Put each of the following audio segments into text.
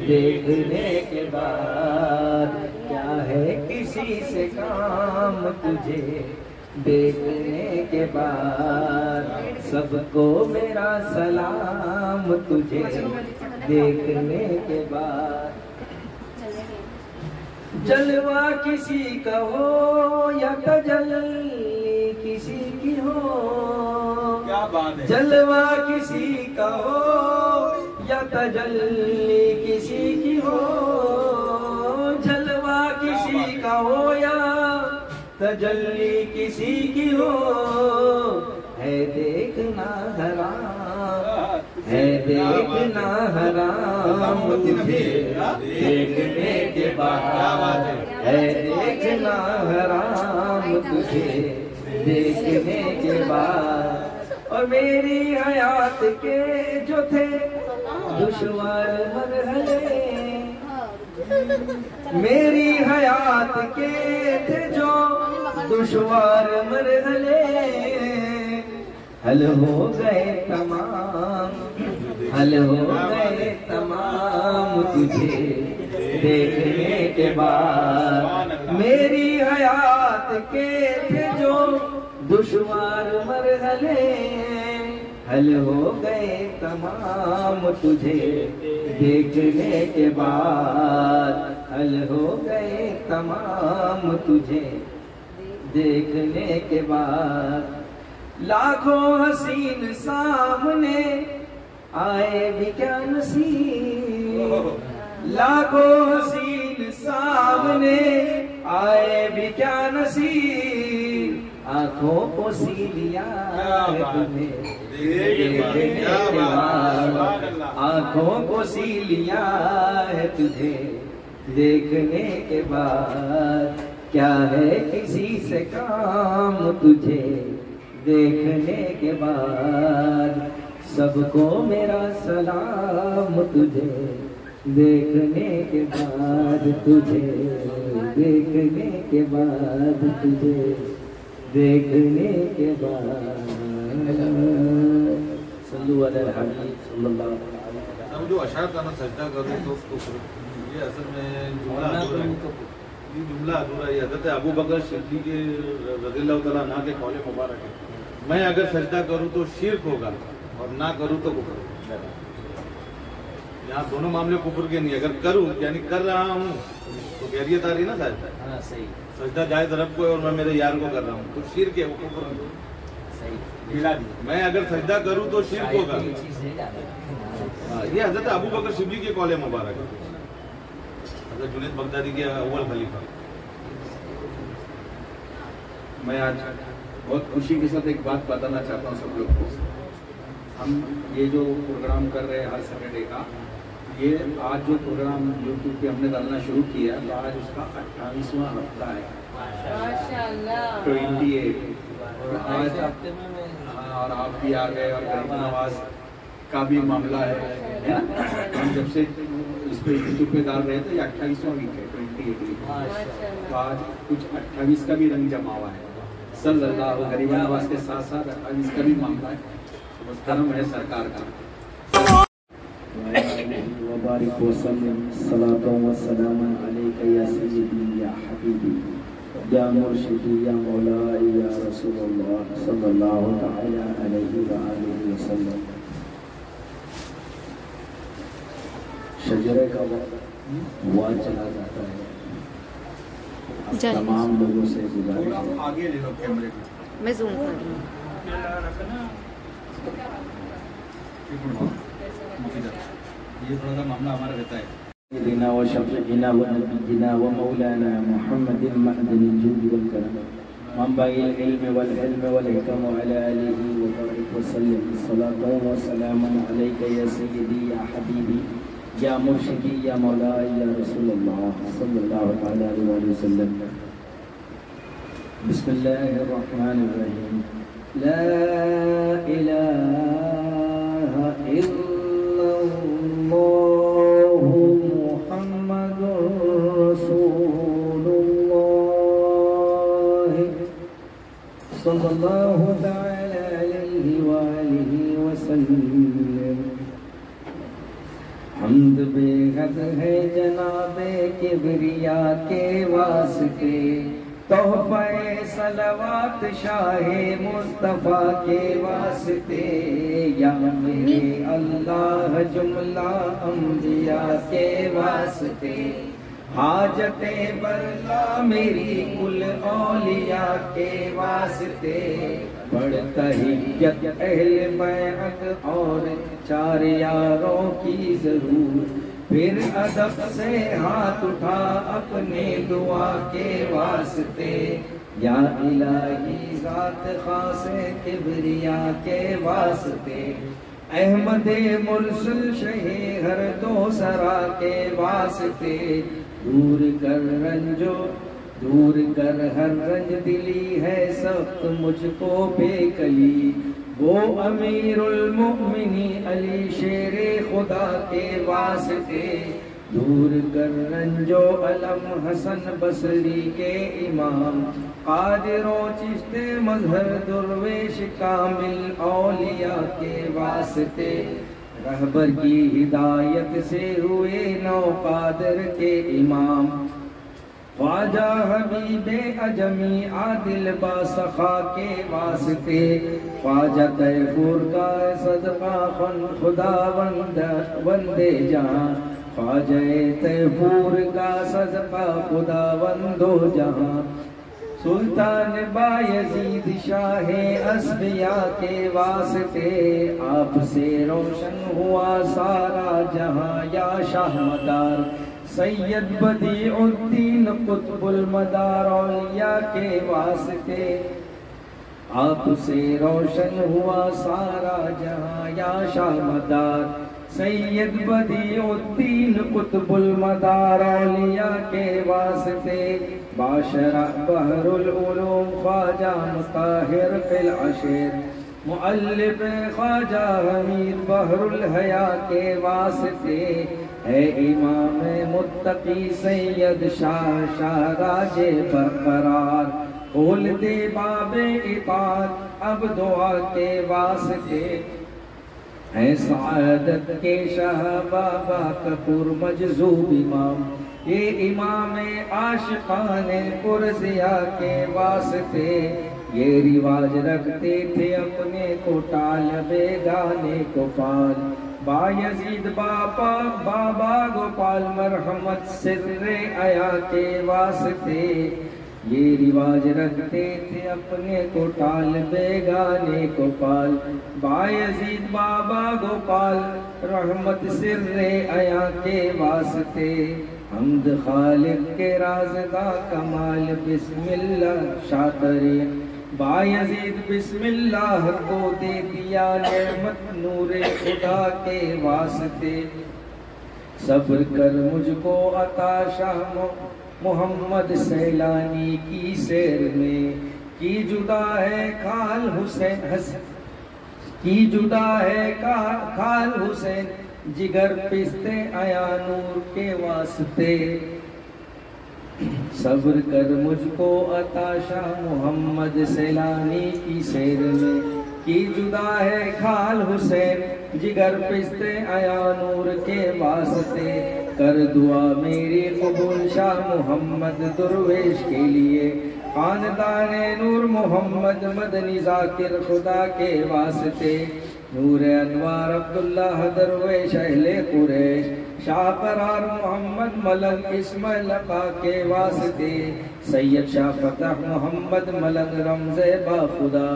دیکھنے کے بعد کیا ہے کسی سے کام تجھے دیکھنے کے بعد سب کو میرا سلام تجھے دیکھنے کے بعد جلوہ کسی کا ہو یا تجلی کسی کی ہو کیا بات ہے جلوہ کسی کا ہو یا تجلی کسی کی ہو جلوہ کسی کا ہو یا تجلی کسی کی ہو ہے دیکھنا حرام ہے دیکھنا حرام تجھے دیکھنے کے بعد ہے دیکھنا حرام تجھے دیکھنے کے بعد اور میری حیات کے جو تھے دشوار مرحلے میری حیات کے تھے جو دشوار مرحلے حل ہو گئے تمام حل ہو گئے تمام تجھے دیکھنے کے بعد میری حیات کے تھے جو دشوار مرحلے حل ہو گئے تمام تجھے دیکھنے کے بعد حل ہو گئے تمام تجھے دیکھنے کے بعد لاکھوں حسین سامنے آئے بھی کیا نصیب لاکھوں حسین سامنے آئے بھی کیا نصیب آنکھوں کو سی لیا ہے تمہیں دیکھنے کے بعد آنکھوں کو سی لیا ہے تجھے دیکھنے کے بعد کیا ہے کسی سے کام تجھے دیکھنے کے بعد سب کو میرا سلام تجھے دیکھنے کے بعد تجھے دیکھنے کے بعد تجھے دیکھنے کے بعد صلو علی الحبیب صلی اللہ علیہ وسلم اب جو اشعار کا نا سجدہ کروں تو یہ اصل میں جملہ ادھورا ہے یہ جملہ ادھورا ہے حضرت ابو بکر صدیق رضی اللہ تعالیٰ عنہ کے قول مبارک ہے میں اگر سجدہ کروں تو شرک ہوگا اور نہ کروں تو کفر یہاں دونوں معاملے کفر کے نہیں اگر کروں یعنی کر رہا ہوں تو خیریت آ رہی نا سجدہ صحیح سجدہ جائز رب کو ہے اور میں میرے یار کو کر رہا ہوں تو شرک ہے وہ کفر ملا دی میں اگر سجدہ کروں تو شرک ہوگا یہ حضرت ابو بکر صدیق کے قول مبارک ہے حضرت جنید بغدادی کے اول خلیفہ میں آج بہت خوشی کے ساتھ ایک بات بتانا چاہتا ہوں سب لوگ کو ہم یہ جو پروگرام کر رہے ہیں ہر سیٹرڈے کا یہ آج جو پروگرام یوٹیوب پہ ہم نے ڈالنا شروع کیا تو آج اس کا 28واں ہفتہ ہے ماشاءاللہ 28 آج اور آپ بھی آ گئے اور غریب نواز کا بھی معاملہ ہے ہم جب سے اس پہ یوٹیوب پہ ڈال رہے تھے یہ 28واں ویک ہے 28 ویک تو آج کچھ 28 کا بھی رنگ جما ہوا ہے صلی اللہ غریب نواز کے ساتھ ساتھ 28 کا بھی معاملہ ہے کرم ہے سرکار کا وبارک وسلم صلاۃ و سلام علیک یا سیدی یا حبیبی یا مرشدی یا مولائی یا رسول اللہ صلی اللہ تعالی علیہ وآلہ وسلم شجرے کا وقت چلا جاتا ہے تمام لوگوں سے گزارش ہے آگے لے لو کیمرے کو میں زوم کر رہی ہوں یہ تھوڑا سا معاملہ ہمارا رہتا ہے سيدنا وشفيعنا ونبينا ومولانا محمد المعدن الجود والكرم منبع العلم والعلم والحكم وعلى آله وبارك وسلم الصلاة والسلام عليك يا سيدي يا حبيبي يا مرشدي يا مولاي يا رسول الله صلى الله عليه وسلم بسم الله الرحمن الرحيم لا إله إلا الله محمد رسول الله صلى الله تعالى عليه وآله وسلم حمد بے حد ہے جناب کبریا کے واسطے، تحفہ صلوات شاہ مصطفیٰ کے واسطے، یا میرے اللہ جملہ انبیاء کے واسطے، حاجت برلا میری کل اولیاء کے واسطے، بڑھ تحیت اہل بیعت اور چار یاروں کی ضرور، پھر ادب سے ہاتھ اٹھا اپنے دعا کے واسطے، یا الہی ذات خاص کبریا کے واسطے، احمد مرسل شہ ہر دو سرا کے واسطے، دور کر ہر رنج دلی ہے سخت مجھ کو بے کلی، وہ امیر المؤمنین علی شیر خدا کے واسطے، دور کر رنج و علم حسن بصری کے امام، قادر و چشت مظہر درویش کامل اولیاء کے واسطے، رہبر کی ہدایت سے ہوئے نو قادر کے امام، خواجہ حبیب اجمی عادل باسخا کے واسطے، خواجہ تیفور کا صدقہ خدا وندے جہاں، خواجہ تیفور کا صدقہ خدا وندو جہاں، سلطان بایزید شاہ اصفیاء کے واسطے، آپ سے روشن ہوا سارا جہاں یا شاہ مدار، سید بدیع الدین قطب المدار اولیاء کے واسطے، آپ سے روشن ہوا سارا جہاں یا شاہ مدار، سید بدیع الدین قطب المدار اولیاء کے واسطے، باشرہ بحر العلوم خواجہ مطاہر فی العشیر، مؤلف خواجہ حمید بحر الحیا کے واسطے، ہے امام متقی سید شاہ راج برقرار، کھول دے باب اطاعت اب دعا کے واسطے، ہے سعادت کے شاہ بابا کپور مجذوب امام، یہ امام عاشقان پرزیا کے واسطے، یہ رواج رکھتے تھے اپنے کو طالب گانے کو پال، بایزید بابا گوپال مرحمت سر عیا کے واسطے، یہ رواج رکھتے تھے اپنے کو طالب گانے کو پال، بایزید بابا گوپال رحمت سر عیا کے واسطے، حمد خالق کے رازدہ کمال بسم اللہ شاطری، بایزید بسم اللہ کو دے دیا نعمت نور خدا کے واسطے، صبر کر مجھ کو عطا شاہ محمد سیلانی کی سیر میں، کی جدا ہے خال حسین جگر پستے آیا نور کے واسطے، صبر کر مجھ کو عطا شاہ محمد سیلانی کی سیر میں، کی جدا ہے خال حسین جگر پستے آیا نور کے واسطے، کر دعا میری قبول شاہ محمد درویش کے لیے، خاندان نور محمد مدنی ذاکر خدا کے واسطے، نور انوار عبداللہ درویش اہل قریش، شاہ قرار محمد ملنگ اسماعیل آقا کے واسطے، سید شاہ فتح محمد ملنگ رمز با خدا،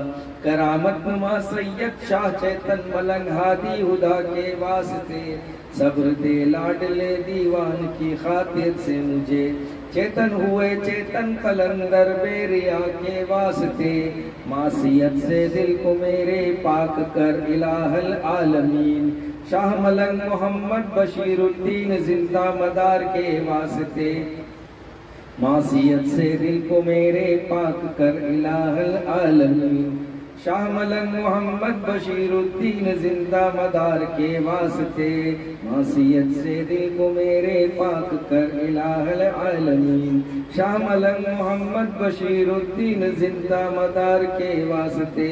کرامت نما سید شاہ چیتن ملنگ ہادی ہدا کے واسطے، صبر دے لاڈلے دیوان کی خاطر سے مجھے، چیتن ہوئے چیتن قلندر بیریا کے واسطے، معصیت سے دل کو میرے پاک کر الہ العالمین، شاہ ملنگ محمد بشیر الدین زندہ مدار کے واسطے، معصیت سے دل کو میرے پاک کر الہ العالمین، شاہ ملنگ محمد بشیر الدین زندہ مدار کے واسطے، معصیت سے دل کو میرے پاک کر الہ العالمین، شاہ ملنگ محمد بشیر الدین زندہ مدار کے واسطے،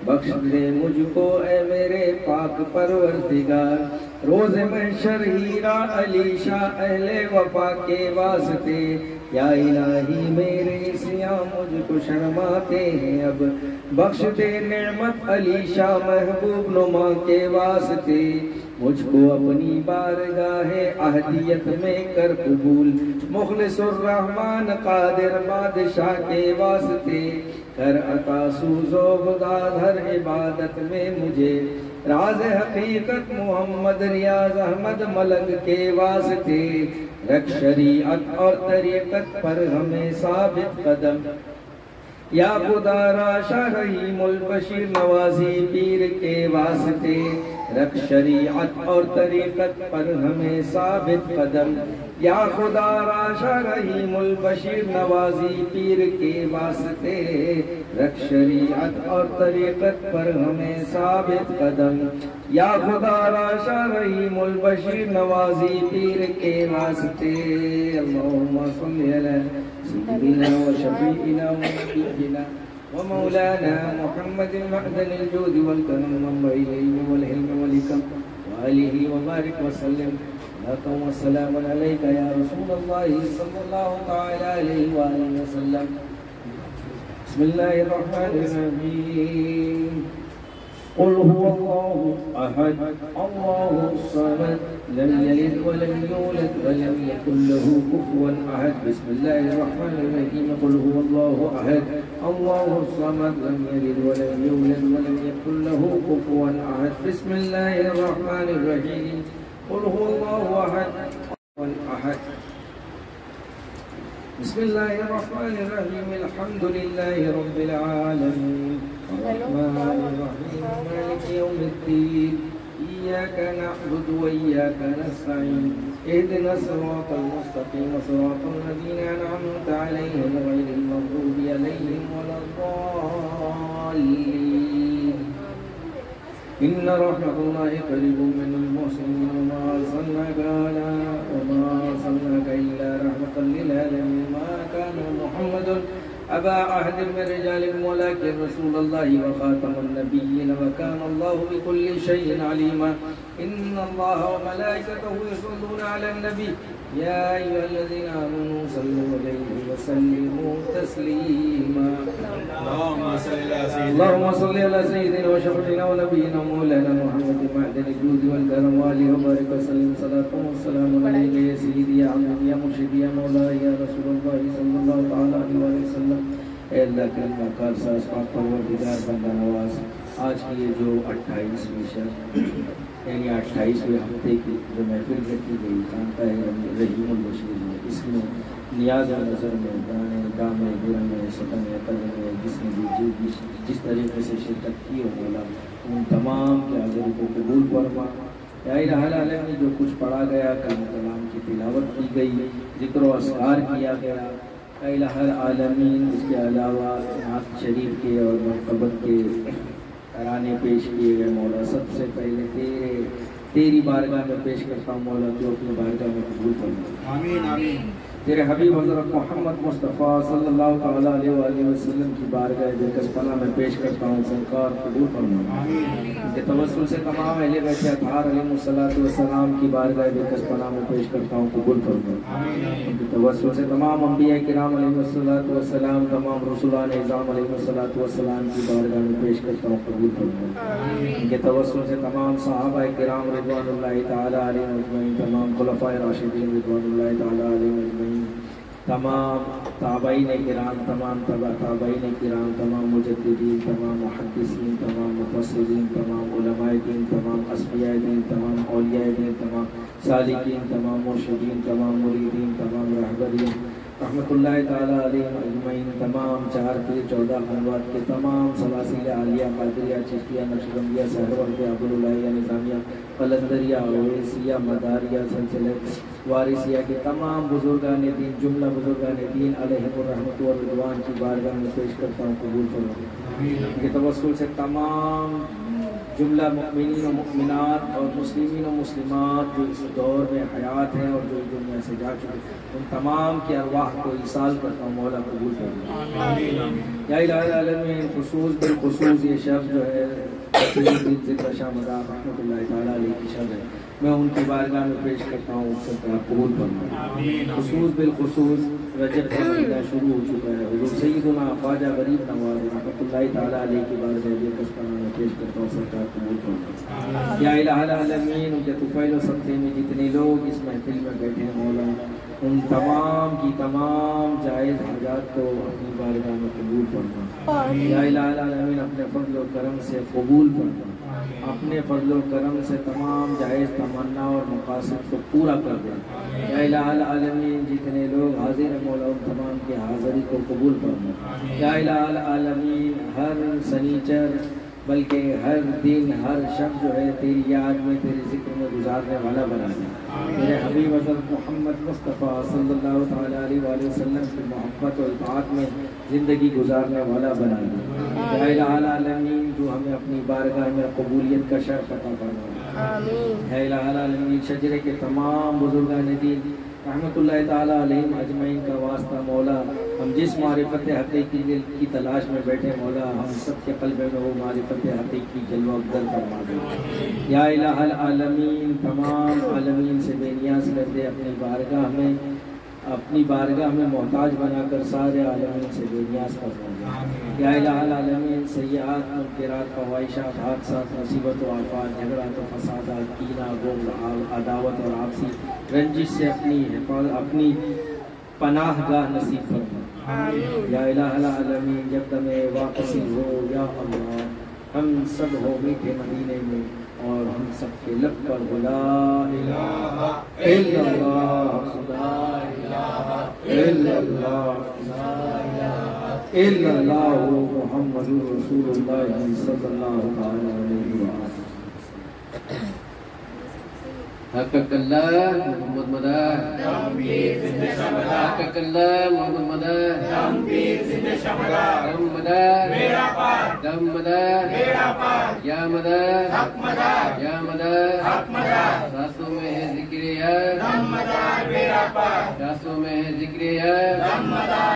بخش دے مجھ کو اے میرے پاک پروردگار، روز محشر ہیرا علی شاہ اہل وفا کے واسطے، یا الہی میرے سیاہ مجھ کو شرماتے ہیں اب، بخش دے نعمت علی شاہ محبوب نما کے واسطے، مجھ کو اپنی بارگاہ اہدیت میں کر قبول، مخلص الرحمن قادر بادشاہ کے واسطے، کر عطا سوز و بداد ہر عبادت میں مجھے، راز حقیقت محمد ریاض احمد ملنگ کے واسطے، رکھ شریعت اور طریقت پر ہمیں ثابت قدم، یا خدا را شاہ رحیم البشیر نوازی پیر کے واسطے، رکھ شریعت اور طریقت پر ہمیں ثابت قدم، یا خدا را شاہ رحیم البشیر نوازی پیر کے واسطے، رکھ شریعت اور طریقت پر ہمیں ثابت قدم، یا خدا را شاہ رحیم البشیر نوازی پیر کے واسطے، اللہم صلی علی سیدنا و شفیعنا و نبینا و مولانا محمد معدن الجود والکرم منبع العلم والحلم والحکم وآلہ وبارک وسلم، صلاۃ و سلام علیک یا رسول اللہ صلی اللہ تعالی علیہ وآلہ وسلم۔ بسم اللہ الرحمن الرحیم، قل هو الله أحد الله الصمد لم يلد ولم يولد ولم يكن له كفوا أحد، بسم الله الرحمن الرحيم، قل هو الله أحد الله الصمد لم يلد ولم يولد ولم يكن له كفوا أحد، بسم الله الرحمن الرحيم، قل هو الله أحد بسم الله الرحمن الرحيم، الحمد لله رب العالمين الرحمن الرحيم مالك يوم الدين، إياك نعبد وإياك نستعين، اهدنا الصراط المستقيم صراط الذين أنعمت عليهم غير المغضوب عليهم ولا الضالين، إن رحمة الله قريب من المحسنين، وما أرسلناك إلا رحمة للعالمين، ما كان محمد أبا أحد من رجالكم ولكن رسول الله وخاتم النبيين، وكان الله بكل شيء عليما، إن الله وملائكته يصلون على النبي، يا أيها الذين آمنوا صلوا عليه وسلموا تسليما، اللهم صل على سيدنا وشفيعنا ونبينا مولانا محمد معدن الجود والكرم وآله وبارك وسلم، صلاة والسلام عليك يا سيدي يا عمي يا مرشدي يا مولاي يا رسول الله صلى الله تعالی علیہ وسلم۔ اے اللہ کریم وقار ساز پاک پروردگار بندہ نواز، آج کی یہ جو 28ویں شب یعنی 28ویں ہفتے کی جو محفل رکھی گئی خانقاہ رحیم البشیر میں، اس میں نیاز نظر میں دانے دامے گرنے ستم عقل میں جس نے بھی جس طریقے سے شرکت کی ہو مولا ان تمام کے حاضری کو قبول فرما، یا الہ العالمین جو کچھ پڑھا گیا کلام کی تلاوت کی گئی، ذکر و اذکار کیا گیا، اے الہ العالمین اس کے علاوہ نعت شریف کے اور مرتبت کے ترانے پیش کیے گئے مولا، سب سے پہلے تیری بارگاہ میں پیش کرتا ہوں مولا، جو اپنی بارگاہ میں قبول فرما، آمین آمین۔ تیرے حبیب حضرت محمد مصطفیٰ صلی اللہ تعالی علیہ وآلہ وسلم کی بارگاہ بے پناہ میں پیش کرتا ہوں، سرکار قبول فرما، ان کے توسل سے تمام اہل بیت اطہار علیہ السلام کی بارگاہ بے پناہ میں پیش کرتا ہوں، قبول فرما، ان کے توسل سے تمام انبیاء کرام علیہ السلام، تمام رسولان اعظام علیہ السلام کی بارگاہ میں پیش کرتا ہوں، قبول فرما، ان کے توسل سے تمام صحابہ کرام رضوان اللہ تعالی علیہم اجمعین، تمام خلفاء راشدین رضوان اللہ تعالی علیہم اجمعین، تمام تابعین کرام، تمام تابعین کرام، تمام مجددین، تمام محدثین، تمام مفسرین، تمام علماء دین، تمام اصفیاء دین، تمام اولیاء دین، تمام سالکین، تمام مرشدین، تمام مریدین، تمام رہبرین رحمت اللہ تعالی علیہم اجمعین، تمام 4 پیر 14 خلوات کے تمام سلاسل عالیہ قادریہ چشتیہ نقشبندیہ سہروردیہ عبداللہیہ نظامیہ قلندریہ اویسیہ مداریہ سلسلہ وارثیہ کے تمام بزرگان دین، جملہ بزرگان دین علیہم الرحمت والرضوان کی بارگاہ میں پیش کرتا ہوں، قبول فرما۔ کے توسل سے تمام جملہ مؤمنین و مؤمنات اور مسلمین و مسلمات جو اس دور میں حیات ہیں اور جو دنیا سے جا چکے ان تمام کی ارواح کو ایصال کرتا ہوں، مولا قبول فرمائے یا الہ العالمین۔ خصوص بالخصوص یہ شب جو ہے ذکر شاہ مدار رحمۃ اللہ تعالیٰ علیہ کی شب ہے، میں ان کی بارگاہ میں پیش کرتا ہوں، سرکار قبول فرمائے۔ خصوص بالخصوص رجب کا مہینہ شروع ہو چکا ہے، حضور سیدنا خواجہ غریب نواز رحمۃ اللہ تعالیٰ علیہ کی بارگاہ میں میں پیش کرتا ہوں، سرکار قبول فرمائے یا الہ العالمین۔ ان کے طفیل و سبتے میں جتنے لوگ اس محفل میں بیٹھے ہیں مولا، ان تمام کی تمام جائز حاجات کو اپنی بارگاہ میں قبول فرما یا الہ العالمین۔ اپنے فضل و کرم سے قبول فرما، اپنے فضل و کرم سے تمام جائز تمنا اور مقاصد کو پورا کر دے یا الہ العالمین۔ جتنے لوگ حاضر ہیں مولا ان تمام کی حاضری کو قبول فرما یا الہ العالمین۔ ہر سنیچر بلکہ ہر دن ہر شب جو ہے تیری یاد میں تیرے ذکر میں گزارنے والا بنا دے، میرے حبیب حضرت محمد مصطفیٰ صلی اللہ تعالیٰ علیہ وآلہ وسلم کی محبت و اطاعت میں زندگی گزارنے والا بنا دے یا الہ العالمین۔ تو ہمیں اپنی بارگاہ میں قبولیت کا شرف عطا فرما یا الہ العالمین۔ شجرے کے تمام بزرگان دین رحمۃ اللہ تعالیٰ علیہ اجمعین کا واسطہ مولا، ہم جس معرفت حقیقی کی تلاش میں بیٹھے مولا، ہم سب کے قلب میں وہ معرفت حقیقی جلوہ افضل فرما دے یا الہ العالمین۔ تمام عالمین سے بے نیاز کر دے، اپنی بارگاہ میں محتاج بنا کر سارے عالمین سے بے نیاز فرما دے یا الہ العالمین۔ سیئات منکرات فواحشات حادثات مصیبت و آفات جھگڑات و فسادات کینہ بغض عداوت اور آپسی رنجش سے اپنی پناہ گاہ نصیب فرما یا الہ العالمین۔ جب تمہیں واپسی ہو یا اللہ، ہم سب ہو میٹھے مدینے میں اور ہم سب کے لب پر لا الہ الا اللہ، لا الہ الا اللہ، لا الہ الا اللہ محمد رسول اللہ صلی اللہ علیہ وسلم۔ حقق اللہ محمد مدد، حقق اللہ محمد مدد، دم مدد دم مدد یا مدد یا مدد۔ سانسوں میں ہے ذکر یا، سانسوں میں ہے ذکر یا۔